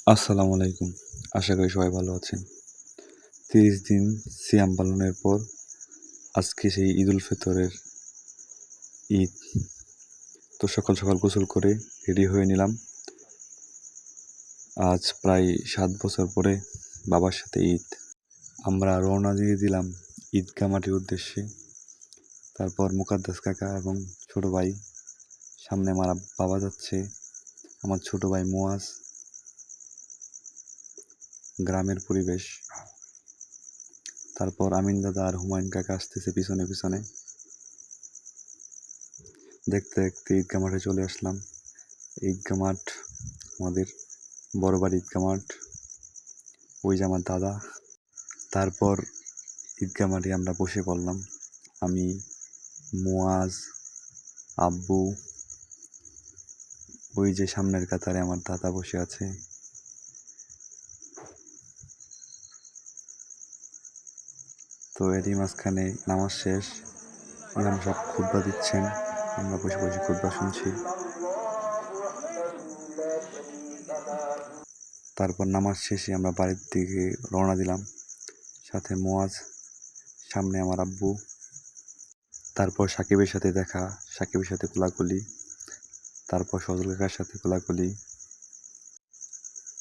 আসসালামু আলাইকুম। আশা করি সবাই ভালো আছেন। ৩০ দিন সিয়াম পালনের পর আজকে সেই ঈদুল ফিতরের ঈদ। তো সকাল সকাল গোসল করে রেডি হয়ে নিলাম। আজ প্রায় ৭ বছর পরে বাবার সাথে ঈদ। আমরা রওনা দিয়ে দিলাম ঈদগাহ মাঠের উদ্দেশ্যে। তারপর মুকাদ্দাস কাকা এবং ছোট ভাই, সামনে আমার বাবা যাচ্ছে, আমার ছোট ভাই মুয়াজ। গ্রামের পরিবেশ। তারপর আমিন দাদা আর হুমায়ুন কাকা আসতেছে পিছনে পিছনে। দেখতে দেখতে ঈদগাহ মাঠে চলে আসলাম। ঈদগাহ মাঠ আমাদের বড় বাড়ি ঈদগাহ মাঠ। ওই যে আমার দাদা। তারপর ঈদগাহ মাঠে আমরা বসে পড়লাম। আমি, মুয়াজ, আব্বু, ওই যে সামনের কাতারে আমার দাদা বসে আছে। তো এরই মাঝখানে নামাজ শেষ, ইমাম সাহেব খুতবা দিচ্ছেন, আমরা বসে বসে খুতবা শুনছি। তারপর নামাজ শেষে আমরা বাড়ির দিকে রওনা দিলাম, সাথে মুয়াজ, সামনে আমার আব্বু। তারপর সাকিবের সাথে দেখা, সাকিবের সাথে কোলাকুলি, তারপর সজল কাকার সাথে কোলাকুলি।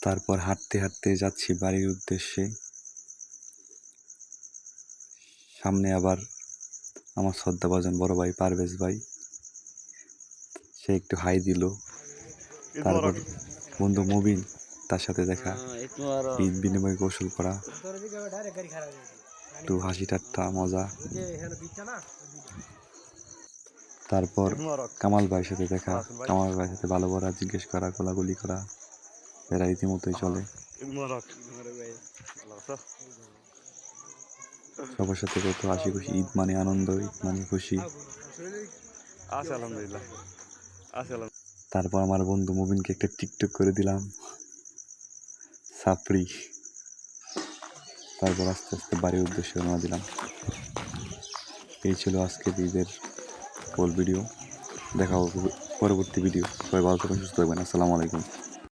তারপর হাঁটতে হাঁটতে যাচ্ছি বাড়ির উদ্দেশ্যে। সামনে আবার আমার শ্রদ্ধাভাজন বড় ভাই পারভেজ ভাই, সে একটু হাই দিল। তারপর বন্ধু মুবিন, তার সাথে দেখা, ঈদ বিনিময়ে গোসল করা, একটু হাসি ঠাট্টা মজা। তারপর কামাল ভাইয়ের সাথে দেখা, কামাল ভাইয়ের সাথে ভালো করা, জিজ্ঞেস করা, কোলাগুলি করা, এরা ইতিমধ্যেই চলে। সবার সাথে কত হাসি খুশি। ঈদ মানে আনন্দ, ঈদ মানে খুশি। তারপর আমার বন্ধু মুবিনকে একটা টিকটক করে দিলাম, সাপড়ি। তারপর আস্তে আস্তে বাড়ির উদ্দেশ্যে রওনা দিলাম। এই ছিল আজকের ঈদের ফুল ভিডিও। দেখা হবে পরবর্তী ভিডিও। সবাই ভালো থাকবেন, সুস্থ থাকবেন। আসসালামু আলাইকুম।